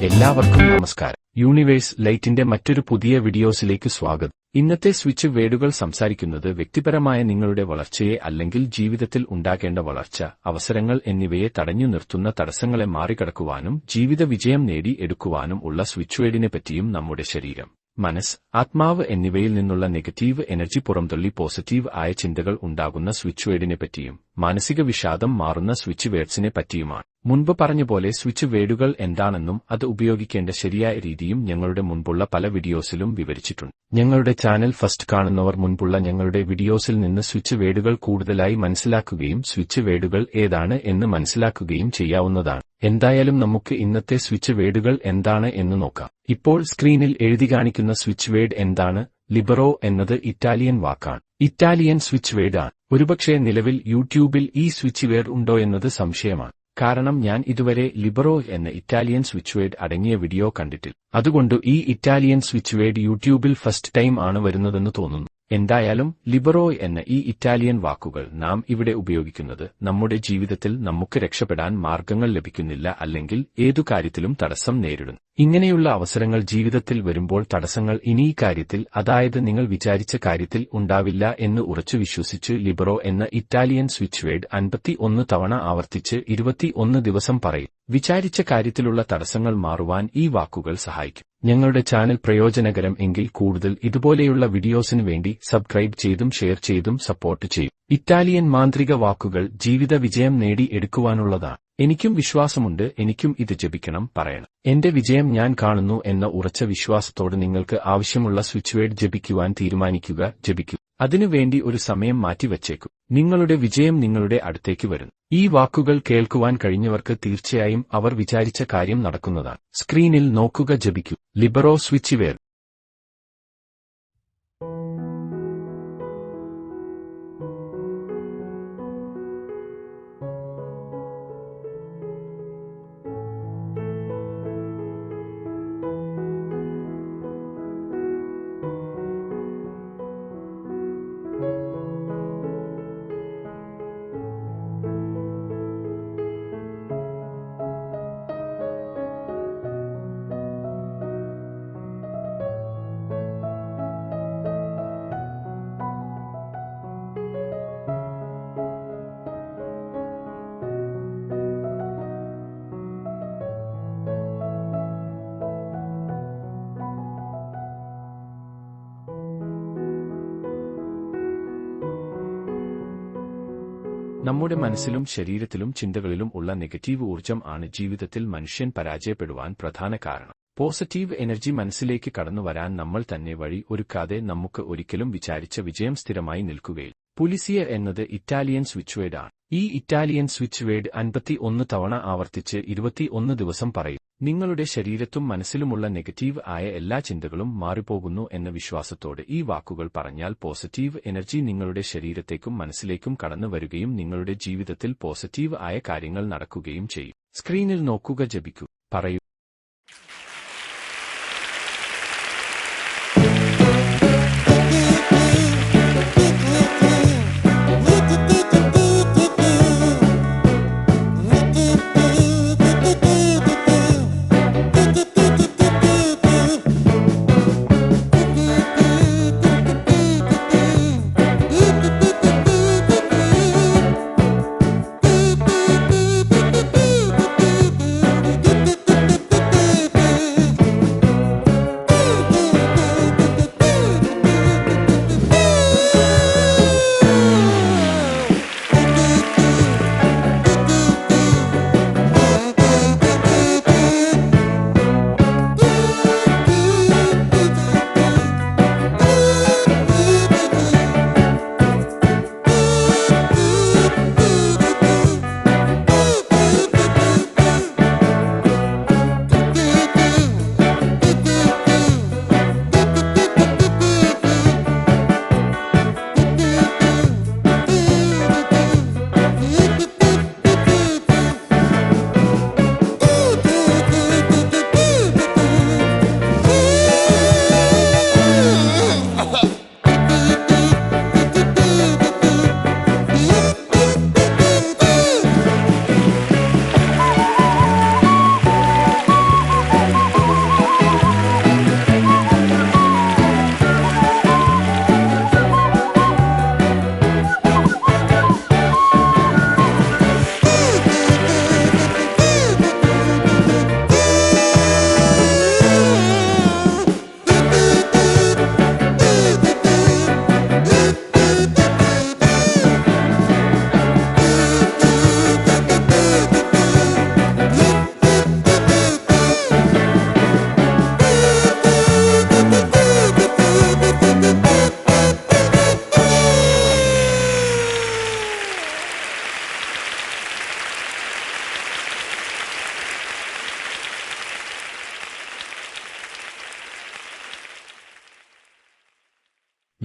എല്ലാവർക്കും നമസ്കാരം. യൂണിവേഴ്സ് ലൈറ്റിന്റെ മറ്റൊരു പുതിയ വീഡിയോസിലേക്ക് സ്വാഗതം. ഇന്നത്തെ സ്വിച്ച് വേഡുകൾ സംസാരിക്കുന്നത് വ്യക്തിപരമായ നിങ്ങളുടെ വളർച്ചയെ അല്ലെങ്കിൽ ജീവിതത്തിൽ ഉണ്ടാകേണ്ട വളർച്ച, അവസരങ്ങൾ എന്നിവയെ തടഞ്ഞു നിർത്തുന്ന തടസ്സങ്ങളെ മറികടക്കുവാനും ജീവിത വിജയം നേടി എടുക്കുവാനും ഉള്ള സ്വിച്ച് വേഡിനെ പറ്റിയും നമ്മുടെ ശരീരം, മനസ്സ്, ആത്മാവ് എന്നിവയിൽ നിന്നുള്ള നെഗറ്റീവ് എനർജി പുറംതള്ളി പോസിറ്റീവ് ആയ ചിന്തകൾ ഉണ്ടാകുന്ന സ്വിച്ച് വേഡിനെ പറ്റിയും മാനസിക വിഷാദം മാറുന്ന സ്വിച്ച് വേഡ്സിനെ പറ്റിയുമാണ്. മുൻപ് പറഞ്ഞപോലെ സ്വിച്ച് വേഡുകൾ എന്താണെന്നും അത് ഉപയോഗിക്കേണ്ട ശരിയായ രീതിയും ഞങ്ങളുടെ മുൻപുള്ള പല വീഡിയോസിലും വിവരിച്ചിട്ടുണ്ട്. ഞങ്ങളുടെ ചാനൽ ഫസ്റ്റ് കാണുന്നവർ മുൻപുള്ള ഞങ്ങളുടെ വീഡിയോസിൽ നിന്ന് സ്വിച്ച് വേഡുകൾ കൂടുതലായി മനസ്സിലാക്കുകയും സ്വിച്ച് വേഡുകൾ ഏതാണ് എന്ന് മനസ്സിലാക്കുകയും ചെയ്യാവുന്നതാണ്. എന്തായാലും നമുക്ക് ഇന്നത്തെ സ്വിച്ച് വേഡുകൾ എന്താണ് എന്ന് നോക്കാം. ഇപ്പോൾ സ്ക്രീനിൽ എഴുതി കാണിക്കുന്ന സ്വിച്ച് വേഡ് എന്താണ്? ലിബറോ എന്നത് ഇറ്റാലിയൻ വാക്കാണ്. ഇറ്റാലിയൻ സ്വിച്ച് വേഡാണ്. ഒരുപക്ഷെ നിലവിൽ യൂട്യൂബിൽ ഈ സ്വിച്ച് വേഡ് ഉണ്ടോയെന്നത് സംശയമാണ്. കാരണം ഞാൻ ഇതുവരെ ലിബറോ എന്ന ഇറ്റാലിയൻ സ്വിച്ച് വേഡ് അടങ്ങിയ വീഡിയോ കണ്ടിട്ടില്ല. അതുകൊണ്ട് ഈ ഇറ്റാലിയൻ സ്വിച്ച് വേഡ് യൂട്യൂബിൽ ഫസ്റ്റ് ടൈം ആണ് വരുന്നതെന്ന് തോന്നുന്നു. എന്തായാലും ലിബറോ എന്ന ഈ ഇറ്റാലിയൻ വാക്കുകൾ നാം ഇവിടെ ഉപയോഗിക്കുന്നത് നമ്മുടെ ജീവിതത്തിൽ നമുക്ക് രക്ഷപ്പെടാൻ മാർഗങ്ങൾ ലഭിക്കുന്നില്ല അല്ലെങ്കിൽ ഏതു കാര്യത്തിലും തടസ്സം നേരിടുന്നു. ഇങ്ങനെയുള്ള അവസരങ്ങൾ ജീവിതത്തിൽ വരുമ്പോൾ തടസ്സങ്ങൾ ഇനി ഈ കാര്യത്തിൽ, അതായത് നിങ്ങൾ വിചാരിച്ച കാര്യത്തിൽ ഉണ്ടാവില്ല എന്ന് ഉറച്ചു വിശ്വസിച്ച് ലിബറോ എന്ന ഇറ്റാലിയൻ സ്വിച്ച് വേഡ് 51 തവണ ആവർത്തിച്ച് 21 ദിവസം പറയും. വിചാരിച്ച കാര്യത്തിലുള്ള തടസ്സങ്ങൾ മാറുവാൻ ഈ വാക്കുകൾ സഹായിക്കും. ഞങ്ങളുടെ ചാനൽ പ്രയോജനകരം എങ്കിൽ കൂടുതൽ ഇതുപോലെയുള്ള വീഡിയോസിന് വേണ്ടി സബ്സ്ക്രൈബ് ചെയ്തും ഷെയർ ചെയ്തും സപ്പോർട്ട് ചെയ്യും. ഇറ്റാലിയൻ മാന്ത്രിക വാക്കുകൾ ജീവിത വിജയം നേടി എടുക്കുവാനുള്ളതാണ്. എനിക്കും വിശ്വാസമുണ്ട്, എനിക്കും ഇത് ജപിക്കണം, പറയണം. എന്റെ വിജയം ഞാൻ കാണുന്നു എന്ന ഉറച്ച വിശ്വാസത്തോട് നിങ്ങൾക്ക് ആവശ്യമുള്ള സ്വിച്ച് വേഡ് ജപിക്കുവാൻ തീരുമാനിക്കുക. ജപിക്കൂ. അതിനുവേണ്ടി ഒരു സമയം മാറ്റിവച്ചേക്കൂ. നിങ്ങളുടെ വിജയം നിങ്ങളുടെ അടുത്തേക്ക് വരുന്നു. ഈ വാക്കുകൾ കേൾക്കുവാൻ കഴിഞ്ഞവർക്ക് തീർച്ചയായും അവർ വിചാരിച്ച കാര്യം നടക്കുന്നതാണ്. സ്ക്രീനിൽ നോക്കുക. ജപിക്കൂ. ലിബറോ സ്വിച്ച് വേഡ്. നമ്മുടെ മനസ്സിലും ശരീരത്തിലും ചിന്തകളിലും ഉള്ള നെഗറ്റീവ് ഊർജ്ജം ആണ് ജീവിതത്തിൽ മനുഷ്യൻ പരാജയപ്പെടുവാൻ പ്രധാന കാരണം. പോസിറ്റീവ് എനർജി മനസ്സിലേക്ക് കടന്നുവരാൻ നമ്മൾ തന്നെ വഴി ഒരുക്കാതെ നമുക്ക് ഒരിക്കലും വിചാരിച്ച വിജയം സ്ഥിരമായി നിൽക്കുകയില്ല. പുലിസിയ എന്നത് ഇറ്റാലിയൻ സ്വിച്ച് വേഡ് ആണ്. ഈ ഇറ്റാലിയൻ സ്വിച്ച് വേഡ് 51 തവണ ആവർത്തിച്ച് 21 ദിവസം പറയും. നിങ്ങളുടെ ശരീരത്തും മനസ്സിലുമുള്ള നെഗറ്റീവ് ആയ എല്ലാ ചിന്തകളും മാറിപ്പോകുന്നു എന്ന വിശ്വാസത്തോടെ ഈ വാക്കുകൾ പറഞ്ഞാൽ പോസിറ്റീവ് എനർജി നിങ്ങളുടെ ശരീരത്തേക്കും മനസ്സിലേക്കും കടന്നു വരികയും നിങ്ങളുടെ ജീവിതത്തിൽ പോസിറ്റീവ് ആയ കാര്യങ്ങൾ നടക്കുകയും ചെയ്യും. സ്ക്രീനിൽ നോക്കുക. ജപിക്കൂ. പറയൂ.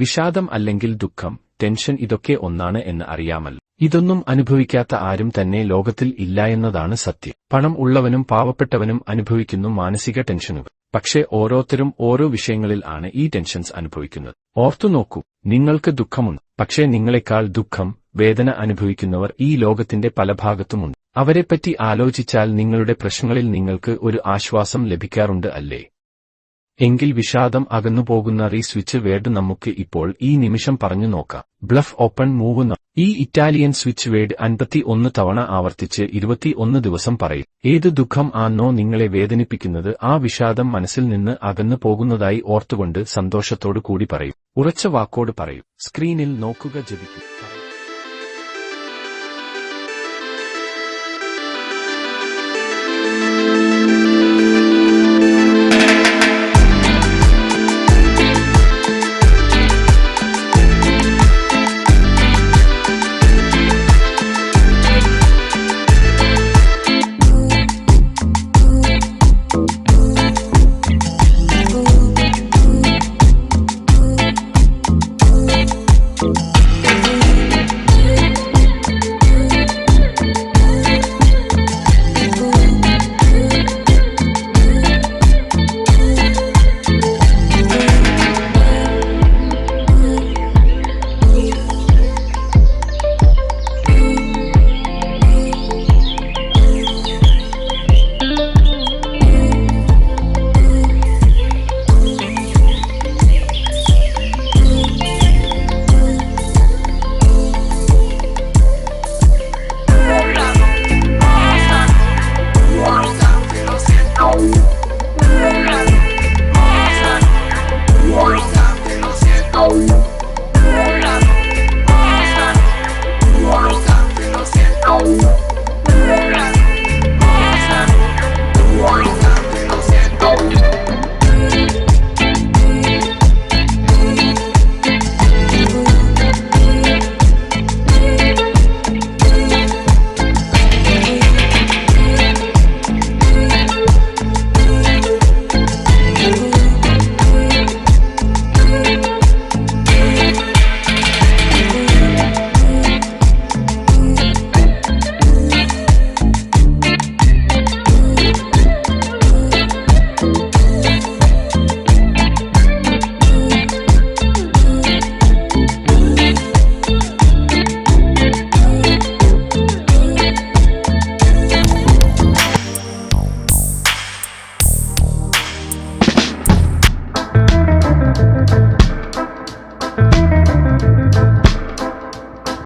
വിഷാദം അല്ലെങ്കിൽ ദുഃഖം, ടെൻഷൻ ഇതൊക്കെ ഒന്നാണ് എന്ന് അറിയാമല്ലോ. ഇതൊന്നും അനുഭവിക്കാത്ത ആരും തന്നെ ലോകത്തിൽ ഇല്ലായെന്നതാണ് സത്യം. പണം ഉള്ളവനും പാവപ്പെട്ടവനും അനുഭവിക്കുന്നു മാനസിക ടെൻഷനുകൾ. പക്ഷേ ഓരോരുത്തരും ഓരോ വിഷയങ്ങളിൽ ആണ് ഈ ടെൻഷൻസ് അനുഭവിക്കുന്നത്. ഓർത്തുനോക്കൂ, നിങ്ങൾക്ക് ദുഃഖമുണ്ട്. പക്ഷേ നിങ്ങളെക്കാൾ ദുഃഖം, വേദന അനുഭവിക്കുന്നവർ ഈ ലോകത്തിന്റെ പല ഭാഗത്തുമുണ്ട്. അവരെപ്പറ്റി ആലോചിച്ചാൽ നിങ്ങളുടെ പ്രശ്നങ്ങളിൽ നിങ്ങൾക്ക് ഒരു ആശ്വാസം ലഭിക്കാറുണ്ട് അല്ലേ? എങ്കിൽ വിഷാദം അകന്നുപോകുന്ന സ്വിച്ച് വേർഡ് നമുക്ക് ഇപ്പോൾ ഈ നിമിഷം പറഞ്ഞു നോക്കാം. Bluff open move. ഈ ഇറ്റാലിയൻ സ്വിച്ച് വേർഡ് 51 തവണ ആവർത്തിച്ച് 21 ദിവസം പറയും. ഏത് ദുഃഖം ആണോ നിങ്ങളെ വേദനിപ്പിക്കുന്നത് ആ വിഷാദം മനസ്സിൽ നിന്ന് അകന്നു പോകുന്നതായി ഓർത്തുകൊണ്ട് സന്തോഷത്തോടു കൂടി പറയും. ഉറച്ച വാക്കോട് പറയൂ. സ്ക്രീനിൽ നോക്കുക, ജപിക്കൂ.